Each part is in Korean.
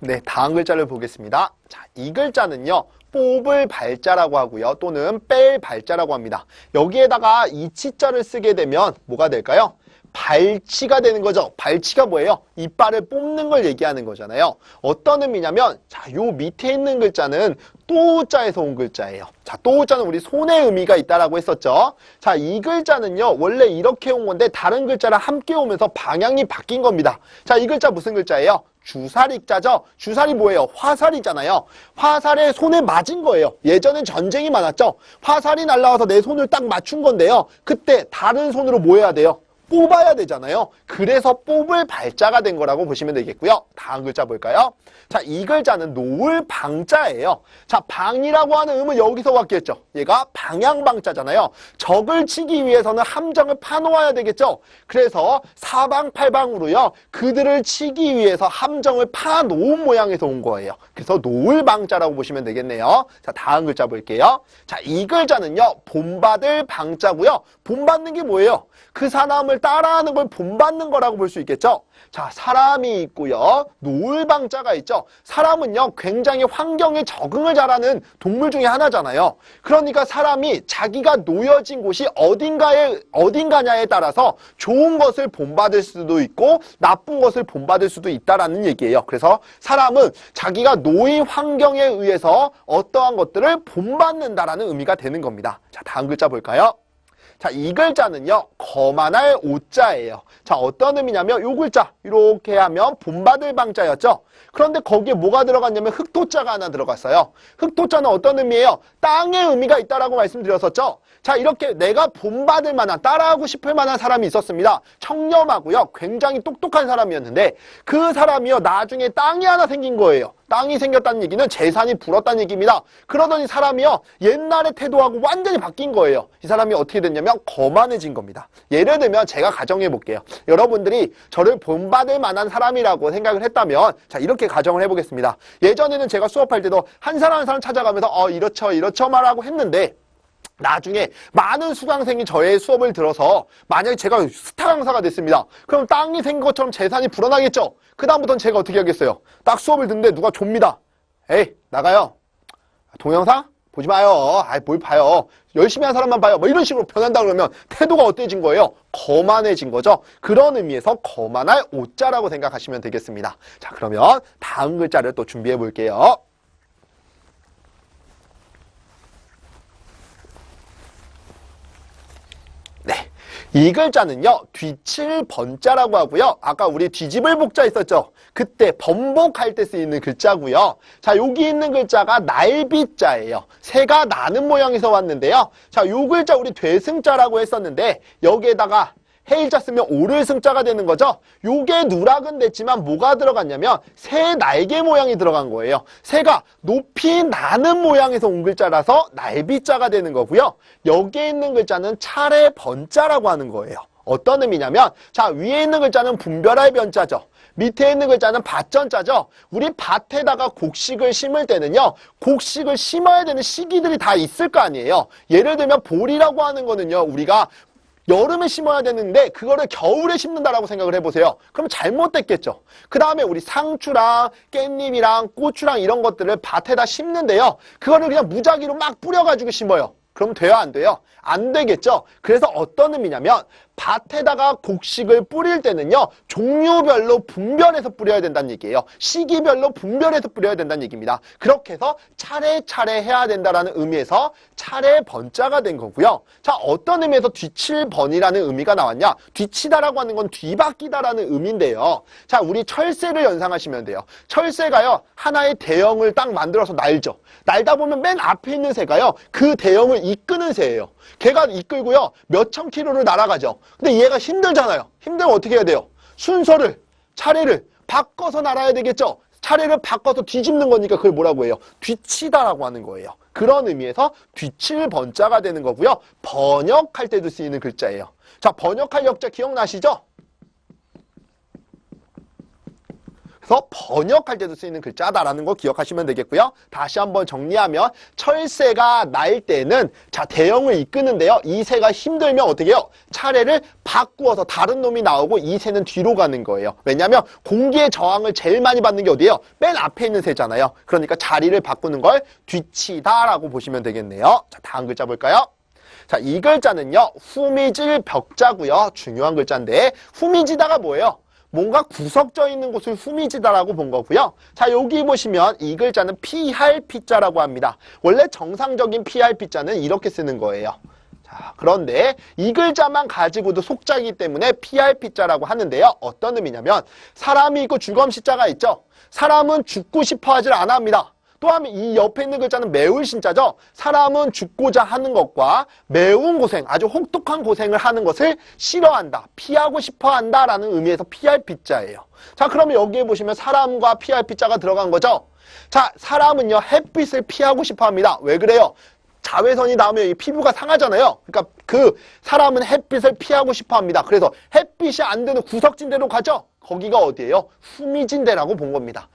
네, 다음 글자를 보겠습니다. 자, 이 글자는요. 뽑을 발자라고 하고요. 또는 뺄 발자라고 합니다. 여기에다가 이 치자를 쓰게 되면 뭐가 될까요? 발치가 되는 거죠. 발치가 뭐예요? 이빨을 뽑는 걸 얘기하는 거잖아요. 어떤 의미냐면 자, 요 밑에 있는 글자는 또자에서 온 글자예요. 자, 또자는 우리 손의 의미가 있다라고 했었죠. 자, 이 글자는요. 원래 이렇게 온 건데 다른 글자랑 함께 오면서 방향이 바뀐 겁니다. 자, 이 글자 무슨 글자예요? 주사리자죠. 주사리 뭐예요? 화살이잖아요. 화살에 손에 맞은 거예요. 예전엔 전쟁이 많았죠. 화살이 날라와서 내 손을 딱 맞춘 건데요. 그때 다른 손으로 뭐 해야 돼요? 뽑아야 되잖아요. 그래서 뽑을 발자가 된 거라고 보시면 되겠고요. 다음 글자 볼까요? 자, 이 글자는 놓을 방자예요. 자, 방이라고 하는 음은 여기서 왔겠죠. 얘가 방향방자잖아요. 적을 치기 위해서는 함정을 파놓아야 되겠죠. 그래서 사방팔방으로요. 그들을 치기 위해서 함정을 파놓은 모양에서 온 거예요. 그래서 놓을 방자라고 보시면 되겠네요. 자, 다음 글자 볼게요. 자, 이 글자는요. 본받을 방자고요. 본받는 게 뭐예요? 그 사람을 따라하는 걸 본받는 거라고 볼 수 있겠죠. 자, 사람이 있고요. 놓을 방자가 있죠. 사람은요, 굉장히 환경에 적응을 잘하는 동물 중에 하나잖아요. 그러니까 사람이 자기가 놓여진 곳이 어딘가냐에 따라서 좋은 것을 본받을 수도 있고 나쁜 것을 본받을 수도 있다라는 얘기예요. 그래서 사람은 자기가 놓인 환경에 의해서 어떠한 것들을 본받는다라는 의미가 되는 겁니다. 자, 다음 글자 볼까요? 자, 이 글자는요, 거만할 오자예요. 자, 어떤 의미냐면, 요 글자, 이렇게 하면 본받을 방자였죠? 그런데 거기에 뭐가 들어갔냐면, 흑토자가 하나 들어갔어요. 흑토자는 어떤 의미예요? 땅의 의미가 있다라고 말씀드렸었죠? 자, 이렇게 내가 본받을 만한, 따라하고 싶을 만한 사람이 있었습니다. 청렴하고요, 굉장히 똑똑한 사람이었는데, 그 사람이요, 나중에 땅이 하나 생긴 거예요. 땅이 생겼다는 얘기는 재산이 불었다는 얘기입니다. 그러더니 사람이요, 옛날의 태도하고 완전히 바뀐 거예요. 이 사람이 어떻게 됐냐면 거만해진 겁니다. 예를 들면 제가 가정해 볼게요. 여러분들이 저를 본받을 만한 사람이라고 생각을 했다면 자, 이렇게 가정을 해보겠습니다. 예전에는 제가 수업할 때도 한 사람 한 사람 찾아가면서 이렇죠 말하고 했는데 나중에 많은 수강생이 저의 수업을 들어서 만약에 제가 스타 강사가 됐습니다. 그럼 땅이 생긴 것처럼 재산이 불어나겠죠? 그 다음부터는 제가 어떻게 하겠어요? 딱 수업을 듣는데 누가 좁니다. 에이, 나가요. 동영상? 보지 마요. 뭘 봐요. 열심히 한 사람만 봐요. 뭐 이런 식으로 변한다 그러면 태도가 어때진 거예요? 거만해진 거죠. 그런 의미에서 거만할 오자라고 생각하시면 되겠습니다. 자, 그러면 다음 글자를 또 준비해 볼게요. 이 글자는요, 뒤칠 번자라고 하고요. 아까 우리 뒤집을 복자 있었죠? 그때 번복할 때 쓰이는 글자고요. 자, 여기 있는 글자가 날비자예요. 새가 나는 모양에서 왔는데요. 자, 요 글자 우리 되승자라고 했었는데 여기에다가 해일자 쓰면 오를 승자가 되는 거죠. 요게 누락은 됐지만 뭐가 들어갔냐면 새 날개 모양이 들어간 거예요. 새가 높이 나는 모양에서 온 글자라서 날비자가 되는 거고요. 여기에 있는 글자는 차례 번자라고 하는 거예요. 어떤 의미냐면 자, 위에 있는 글자는 분별할 변자죠. 밑에 있는 글자는 밭전자죠. 우리 밭에다가 곡식을 심을 때는요. 곡식을 심어야 되는 시기들이 다 있을 거 아니에요. 예를 들면 보리라고 하는 거는요. 우리가 여름에 심어야 되는데 그거를 겨울에 심는다라고 생각을 해보세요. 그럼 잘못됐겠죠. 그 다음에 우리 상추랑 깻잎이랑 고추랑 이런 것들을 밭에다 심는데요. 그거를 그냥 무작위로 막 뿌려가지고 심어요. 그럼 돼요? 안 돼요? 안 되겠죠. 그래서 어떤 의미냐면 밭에다가 곡식을 뿌릴 때는요. 종류별로 분별해서 뿌려야 된다는 얘기예요. 시기별로 분별해서 뿌려야 된다는 얘기입니다. 그렇게 해서 차례차례 해야 된다는 의미에서 차례 번자가 된 거고요. 자, 어떤 의미에서 뒤칠번이라는 의미가 나왔냐? 뒤치다라고 하는 건 뒤바뀌다라는 의미인데요. 자, 우리 철새를 연상하시면 돼요. 철새가요. 하나의 대형을 딱 만들어서 날죠. 날다 보면 맨 앞에 있는 새가요. 그 대형을 이끄는 새예요. 걔가 이끌고요. 몇천 킬로를 날아가죠. 근데 얘가 힘들잖아요. 힘들면 어떻게 해야 돼요? 순서를, 차례를 바꿔서 날아야 되겠죠? 차례를 바꿔서 뒤집는 거니까 그걸 뭐라고 해요? 뒤치다라고 하는 거예요. 그런 의미에서 뒤칠 번자가 되는 거고요. 번역할 때도 쓰이는 글자예요. 자, 번역할 역자 기억나시죠? 그래서 번역할 때도 쓰이는 글자다라는 거 기억하시면 되겠고요. 다시 한번 정리하면 철새가 날 때는 자 대형을 이끄는데요. 이 새가 힘들면 어떻게 해요? 차례를 바꾸어서 다른 놈이 나오고 이 새는 뒤로 가는 거예요. 왜냐하면 공기의 저항을 제일 많이 받는 게 어디예요? 맨 앞에 있는 새잖아요. 그러니까 자리를 바꾸는 걸 뒤치다라고 보시면 되겠네요. 자, 다음 글자 볼까요? 자, 이 글자는요. 후미질 벽자고요. 중요한 글자인데 후미지다가 뭐예요? 뭔가 구석져 있는 곳을 후미지다라고 본 거고요. 자, 여기 보시면 이 글자는 피할 피자라고 합니다. 원래 정상적인 피할 피자는 이렇게 쓰는 거예요. 자, 그런데 이 글자만 가지고도 속자이기 때문에 피할 피자라고 하는데요. 어떤 의미냐면 사람이 있고 주검시자가 있죠. 사람은 죽고 싶어 하질 않아 합니다. 또한 이 옆에 있는 글자는 매울 신자죠. 사람은 죽고자 하는 것과 매운 고생, 아주 혹독한 고생을 하는 것을 싫어한다, 피하고 싶어 한다라는 의미에서 피할 피자예요. 자, 그러면 여기에 보시면 사람과 피할 피자가 들어간 거죠. 자, 사람은요 햇빛을 피하고 싶어 합니다. 왜 그래요? 자외선이 나오면 이 피부가 상하잖아요. 그러니까 그 사람은 햇빛을 피하고 싶어 합니다. 그래서 햇빛이 안 드는 구석진 데로 가죠. 거기가 어디예요? 후미진 데라고 본 겁니다.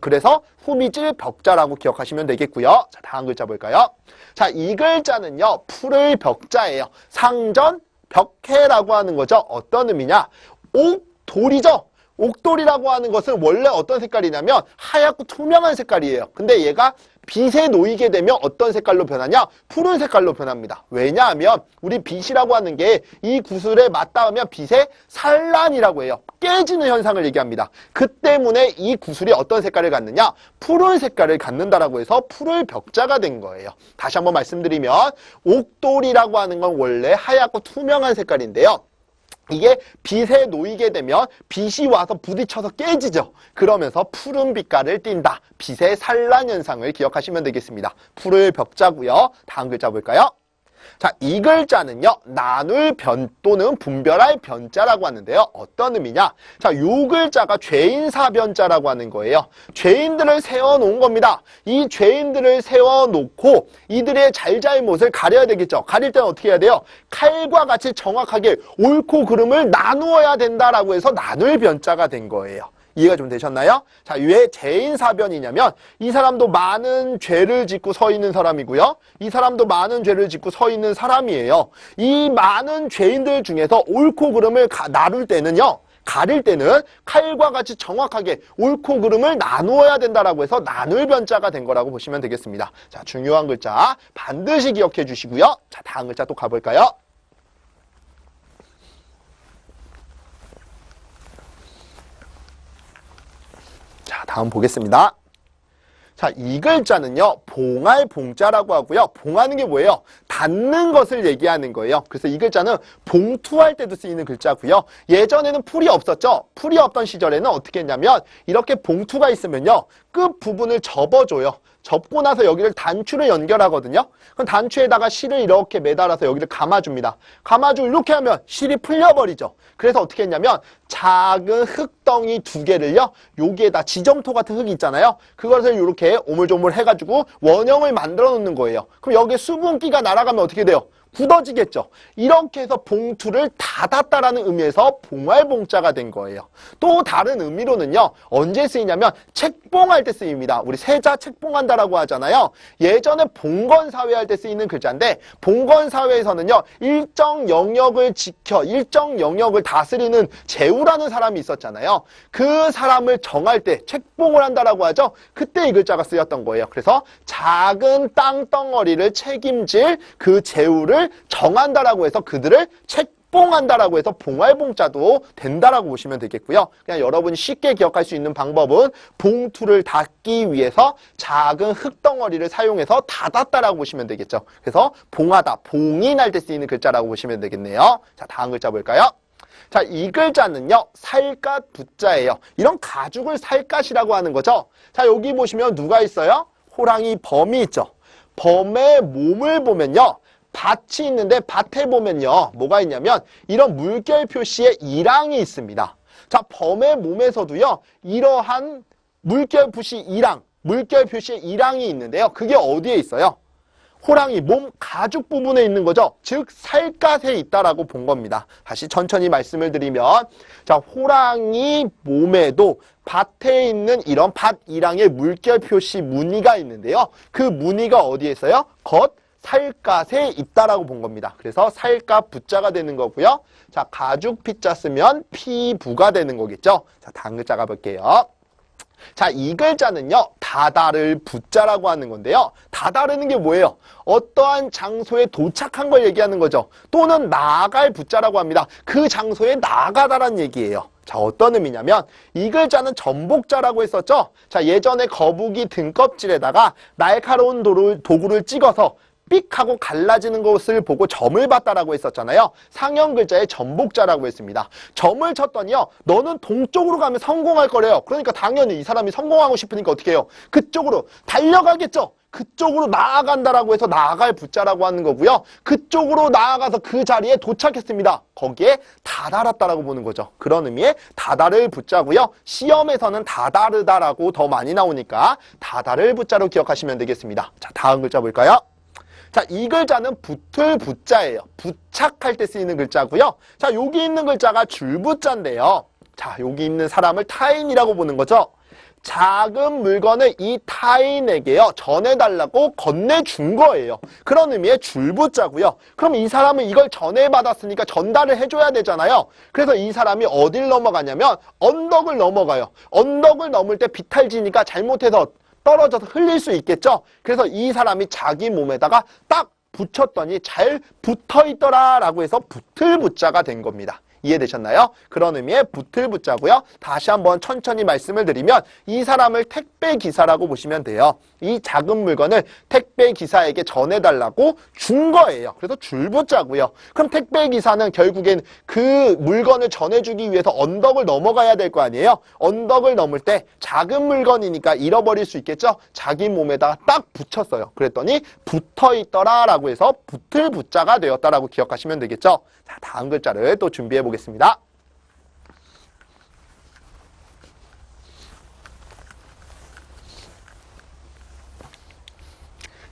그래서 후미질 벽자라고 기억하시면 되겠고요. 자, 다음 글자 볼까요? 자, 이 글자는요. 풀을 벽자예요. 상전 벽해라고 하는 거죠. 어떤 의미냐? 옥돌이죠. 옥돌이라고 하는 것은 원래 어떤 색깔이냐면 하얗고 투명한 색깔이에요. 근데 얘가 빛에 놓이게 되면 어떤 색깔로 변하냐? 푸른 색깔로 변합니다. 왜냐하면 우리 빛이라고 하는 게 이 구슬에 맞닿으면 빛의 산란이라고 해요. 깨지는 현상을 얘기합니다. 그 때문에 이 구슬이 어떤 색깔을 갖느냐? 푸른 색깔을 갖는다라고 해서 푸를 벽자가 된 거예요. 다시 한번 말씀드리면 옥돌이라고 하는 건 원래 하얗고 투명한 색깔인데요. 이게 빛에 놓이게 되면 빛이 와서 부딪혀서 깨지죠. 그러면서 푸른 빛깔을 띈다. 빛의 산란 현상을 기억하시면 되겠습니다. 푸를 벽자고요. 다음 글자 볼까요? 자, 이 글자는요. 나눌 변 또는 분별할 변자라고 하는데요. 어떤 의미냐? 자, 요 글자가 죄인사변자라고 하는 거예요. 죄인들을 세워놓은 겁니다. 이 죄인들을 세워놓고 이들의 잘잘못을 가려야 되겠죠. 가릴 때는 어떻게 해야 돼요? 칼과 같이 정확하게 옳고 그름을 나누어야 된다라고 해서 나눌 변자가 된 거예요. 이해가 좀 되셨나요? 자, 왜 죄인사변이냐면 이 사람도 많은 죄를 짓고 서 있는 사람이고요. 이 사람도 많은 죄를 짓고 서 있는 사람이에요. 이 많은 죄인들 중에서 옳고 그름을 나눌 때는요. 가릴 때는 칼과 같이 정확하게 옳고 그름을 나누어야 된다라고 해서 나눌 변자가 된 거라고 보시면 되겠습니다. 자, 중요한 글자 반드시 기억해 주시고요. 자, 다음 글자 또 가볼까요? 자, 다음 보겠습니다. 자, 이 글자는요, 봉할 봉자라고 하고요. 봉하는 게 뭐예요? 닫는 것을 얘기하는 거예요. 그래서 이 글자는 봉투할 때도 쓰이는 글자고요. 예전에는 풀이 없었죠? 풀이 없던 시절에는 어떻게 했냐면 이렇게 봉투가 있으면요, 끝 부분을 접어줘요. 접고 나서 여기를 단추를 연결하거든요. 그럼 단추에다가 실을 이렇게 매달아서 여기를 감아줍니다. 감아주고 이렇게 하면 실이 풀려버리죠. 그래서 어떻게 했냐면 작은 흙덩이 두 개를요, 여기에다 지점토 같은 흙이 있잖아요. 그것을 이렇게 오물조물 해가지고 원형을 만들어 놓는 거예요. 그럼 여기에 수분기가 날아가면 어떻게 돼요? 굳어지겠죠. 이렇게 해서 봉투를 닫았다라는 의미에서 봉할봉자가 된 거예요. 또 다른 의미로는요. 언제 쓰이냐면 책봉할 때 쓰입니다. 우리 세자 책봉한다라고 하잖아요. 예전에 봉건사회 할 때 쓰이는 글자인데 봉건사회에서는요. 일정 영역을 지켜 일정 영역을 다스리는 제후라는 사람이 있었잖아요. 그 사람을 정할 때 책봉을 한다라고 하죠. 그때 이 글자가 쓰였던 거예요. 그래서 작은 땅덩어리를 책임질 그 제후를 정한다라고 해서 그들을 책봉한다라고 해서 봉할봉자도 된다라고 보시면 되겠고요. 그냥 여러분이 쉽게 기억할 수 있는 방법은 봉투를 닫기 위해서 작은 흙덩어리를 사용해서 닫았다라고 보시면 되겠죠. 그래서 봉하다, 봉인할 때 쓰이는 글자라고 보시면 되겠네요. 자, 다음 글자 볼까요? 자, 이 글자는요, 살갗 부자예요. 이런 가죽을 살갗이라고 하는 거죠. 자, 여기 보시면 누가 있어요? 호랑이 범이 있죠. 범의 몸을 보면요, 밭이 있는데 밭에 보면요, 뭐가 있냐면 이런 물결 표시의 이랑이 있습니다. 자, 범의 몸에서도요, 이러한 물결 표시 표시의 이랑이 있는데요. 그게 어디에 있어요? 호랑이 몸 가죽 부분에 있는 거죠. 즉 살갗에 있다라고 본 겁니다. 다시 천천히 말씀을 드리면, 자, 호랑이 몸에도 밭에 있는 이런 밭이랑의 물결 표시 무늬가 있는데요. 그 무늬가 어디에 있어요? 겉 살갗에 있다라고 본 겁니다. 그래서 살갗 부자가 되는 거고요. 자, 가죽 피자 쓰면 피부가 되는 거겠죠. 자, 다음 글자 가볼게요. 자, 이 글자는요, 다다를 부자라고 하는 건데요. 다다르는 게 뭐예요? 어떠한 장소에 도착한 걸 얘기하는 거죠. 또는 나아갈 부자라고 합니다. 그 장소에 나아가다라는 얘기예요. 자, 어떤 의미냐면 이 글자는 전복자라고 했었죠. 자, 예전에 거북이 등껍질에다가 날카로운 도구를 찍어서 삑 하고 갈라지는 것을 보고 점을 봤다라고 했었잖아요. 상형 글자에 전복자라고 했습니다. 점을 쳤더니요, 너는 동쪽으로 가면 성공할 거래요. 그러니까 당연히 이 사람이 성공하고 싶으니까 어떻게 해요? 그쪽으로 달려가겠죠. 그쪽으로 나아간다라고 해서 나아갈 부자라고 하는 거고요. 그쪽으로 나아가서 그 자리에 도착했습니다. 거기에 다다랐다라고 보는 거죠. 그런 의미의 다다를 부자고요. 시험에서는 다다르다라고 더 많이 나오니까 다다를 부자로 기억하시면 되겠습니다. 자, 다음 글자 볼까요? 자, 이 글자는 붙을 부자예요. 부착할 때 쓰이는 글자고요. 자, 여기 있는 글자가 줄부자인데요. 자, 여기 있는 사람을 타인이라고 보는 거죠. 작은 물건을 이 타인에게요, 전해달라고 건네준 거예요. 그런 의미의 줄부자고요. 그럼 이 사람은 이걸 전해받았으니까 전달을 해줘야 되잖아요. 그래서 이 사람이 어딜 넘어가냐면 언덕을 넘어가요. 언덕을 넘을 때 비탈지니까 잘못해서 떨어져서 흘릴 수 있겠죠. 그래서 이 사람이 자기 몸에다가 딱 붙였더니 잘 붙어있더라 라고 해서 붙을 부자가 된 겁니다. 이해되셨나요? 그런 의미의 붙을 부자고요. 다시 한번 천천히 말씀을 드리면 이 사람을 택배 기사라고 보시면 돼요. 이 작은 물건을 택배 기사에게 전해달라고 준 거예요. 그래서 줄부자고요. 그럼 택배 기사는 결국엔 그 물건을 전해주기 위해서 언덕을 넘어가야 될 거 아니에요? 언덕을 넘을 때 작은 물건이니까 잃어버릴 수 있겠죠? 자기 몸에다가 딱 붙였어요. 그랬더니 붙어있더라 라고 해서 붙을 부자가 되었다라고 기억하시면 되겠죠? 자, 다음 글자를 또 준비해 보겠습니다.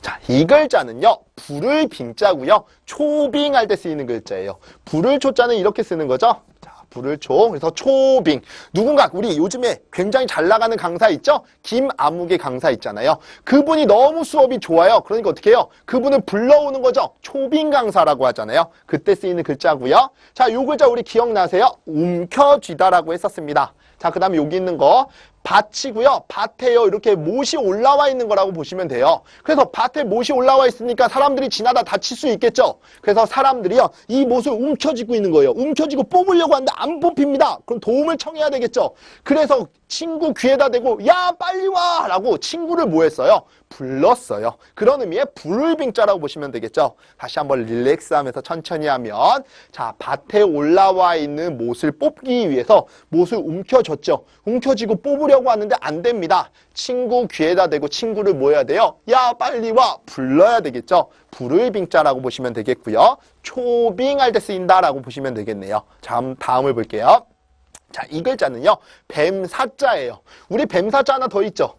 자, 이 글자는요, 불을 빙자고요. 초빙할 때 쓰이는 글자예요. 불을 초자는 이렇게 쓰는 거죠. 자, 불을 초, 그래서 초빙. 누군가 우리 요즘에 굉장히 잘 나가는 강사 있죠? 김아무개 강사 있잖아요. 그분이 너무 수업이 좋아요. 그러니까 어떻게 해요? 그분을 불러오는 거죠. 초빙 강사라고 하잖아요. 그때 쓰이는 글자고요. 자, 요 글자 우리 기억나세요? 움켜쥐다라고 했었습니다. 자, 그 다음에 여기 있는 거 밭이고요. 밭에요. 이렇게 못이 올라와 있는 거라고 보시면 돼요. 그래서 밭에 못이 올라와 있으니까 사람들이 지나다 다칠 수 있겠죠. 그래서 사람들이요, 이 못을 움켜쥐고 있는 거예요. 움켜쥐고 뽑으려고 하는데 안 뽑힙니다. 그럼 도움을 청해야 되겠죠. 그래서 친구 귀에다 대고 야 빨리 와 라고 친구를 뭐 했어요? 불렀어요. 그런 의미의 불빙자라고 보시면 되겠죠. 다시 한번 릴렉스하면서 천천히 하면, 자, 밭에 올라와 있는 못을 뽑기 위해서 못을 움켜쥐죠. 움켜쥐고 뽑으려고 하는데 안 됩니다. 친구 귀에다 대고 친구를 뭐 해야 돼요? 야 빨리 와 불러야 되겠죠. 불빙자라고 보시면 되겠고요. 초빙할 때 쓰인다라고 보시면 되겠네요. 자, 다음을 볼게요. 자, 이 글자는요, 뱀사자예요. 우리 뱀사자 하나 더 있죠.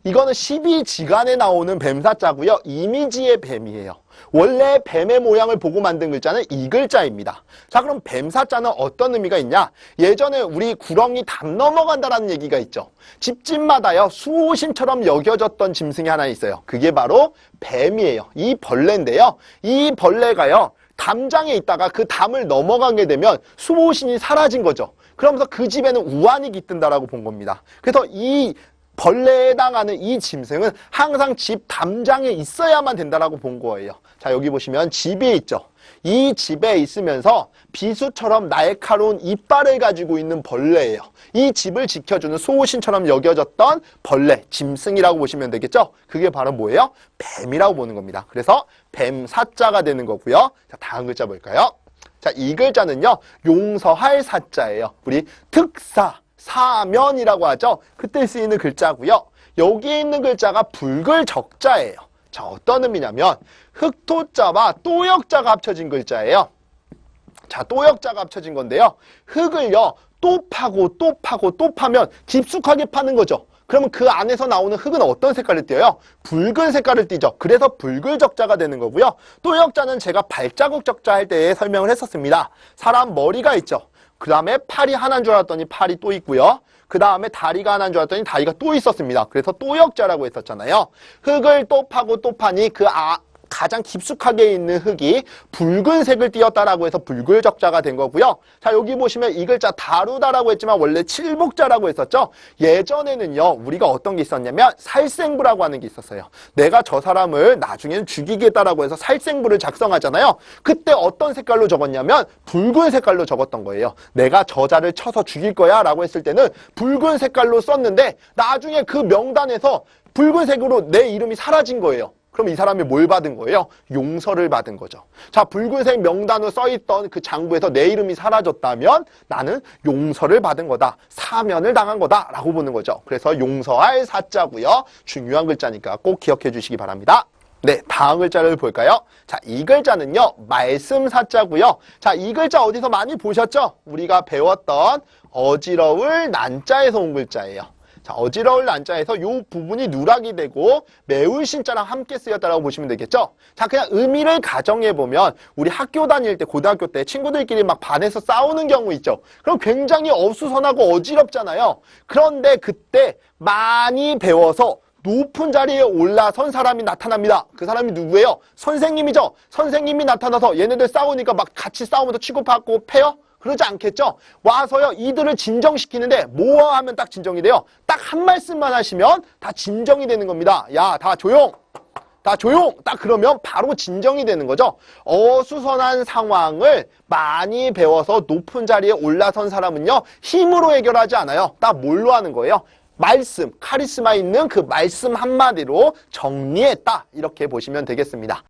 이거는 12지간에 나오는 뱀사자고요. 이미지의 뱀이에요. 원래 뱀의 모양을 보고 만든 글자는 이 글자입니다. 자, 그럼 뱀사자는 어떤 의미가 있냐? 예전에 우리 구렁이 담 넘어간다라는 얘기가 있죠. 집집마다요, 수호신처럼 여겨졌던 짐승이 하나 있어요. 그게 바로 뱀이에요. 이 벌레인데요. 이 벌레가요, 담장에 있다가 그 담을 넘어가게 되면 수호신이 사라진 거죠. 그러면서 그 집에는 우환이 깃든다라고 본 겁니다. 그래서 이 벌레에 해당하는 이 짐승은 항상 집 담장에 있어야만 된다라고 본 거예요. 자, 여기 보시면 집이 있죠. 이 집에 있으면서 비수처럼 날카로운 이빨을 가지고 있는 벌레예요. 이 집을 지켜주는 수호신처럼 여겨졌던 벌레, 짐승이라고 보시면 되겠죠? 그게 바로 뭐예요? 뱀이라고 보는 겁니다. 그래서 뱀사자가 되는 거고요. 자, 다음 글자 볼까요? 자, 이 글자는요, 용서할 사자예요. 우리 특사, 사면이라고 하죠. 그때 쓰이는 글자고요. 여기에 있는 글자가 붉을 적자예요. 자, 어떤 의미냐면 흑토자와 또역자가 합쳐진 글자예요. 자, 또역자가 합쳐진 건데요. 흙을요, 또 파고 또 파고 또 파면 깊숙하게 파는 거죠. 그러면 그 안에서 나오는 흙은 어떤 색깔을 띄어요? 붉은 색깔을 띠죠. 그래서 붉을 적자가 되는 거고요. 또역자는 제가 발자국 적자 할 때 설명을 했었습니다. 사람 머리가 있죠. 그 다음에 팔이 하나인 줄 알았더니 팔이 또 있고요. 그 다음에 다리가 하나인 줄 알았더니 다리가 또 있었습니다. 그래서 또 역자라고 했었잖아요. 흙을 또 파고 또 파니 가장 깊숙하게 있는 흙이 붉은색을 띠었다라고 해서 붉을적자가 된 거고요. 자, 여기 보시면 이 글자 다루다라고 했지만 원래 칠복자라고 했었죠. 예전에는요, 우리가 어떤 게 있었냐면 살생부라고 하는 게 있었어요. 내가 저 사람을 나중에는 죽이겠다라고 해서 살생부를 작성하잖아요. 그때 어떤 색깔로 적었냐면 붉은 색깔로 적었던 거예요. 내가 저자를 쳐서 죽일 거야 라고 했을 때는 붉은 색깔로 썼는데 나중에 그 명단에서 붉은색으로 내 이름이 사라진 거예요. 그럼 이 사람이 뭘 받은 거예요? 용서를 받은 거죠. 자, 붉은색 명단으로 써있던 그 장부에서 내 이름이 사라졌다면 나는 용서를 받은 거다. 사면을 당한 거다. 라고 보는 거죠. 그래서 용서할 사자고요. 중요한 글자니까 꼭 기억해 주시기 바랍니다. 네, 다음 글자를 볼까요? 자, 이 글자는요, 말씀사자고요. 자, 이 글자 어디서 많이 보셨죠? 우리가 배웠던 어지러울 난자에서 온 글자예요. 자, 어지러울 난자에서 이 부분이 누락이 되고 매울 신자랑 함께 쓰였다고 보시면 되겠죠? 자, 그냥 의미를 가정해보면 우리 학교 다닐 때, 고등학교 때 친구들끼리 막 반에서 싸우는 경우 있죠? 그럼 굉장히 어수선하고 어지럽잖아요. 그런데 그때 많이 배워서 높은 자리에 올라선 사람이 나타납니다. 그 사람이 누구예요? 선생님이죠? 선생님이 나타나서 얘네들 싸우니까 막 같이 싸우면서 치고받고 패요? 그러지 않겠죠? 와서요, 이들을 진정시키는데 뭐 하면 딱 진정이 돼요? 딱 한 말씀만 하시면 다 진정이 되는 겁니다. 야, 다 조용! 다 조용! 딱 그러면 바로 진정이 되는 거죠. 어수선한 상황을 많이 배워서 높은 자리에 올라선 사람은요, 힘으로 해결하지 않아요. 딱 뭘로 하는 거예요? 말씀, 카리스마 있는 그 말씀 한마디로 정리했다. 이렇게 보시면 되겠습니다.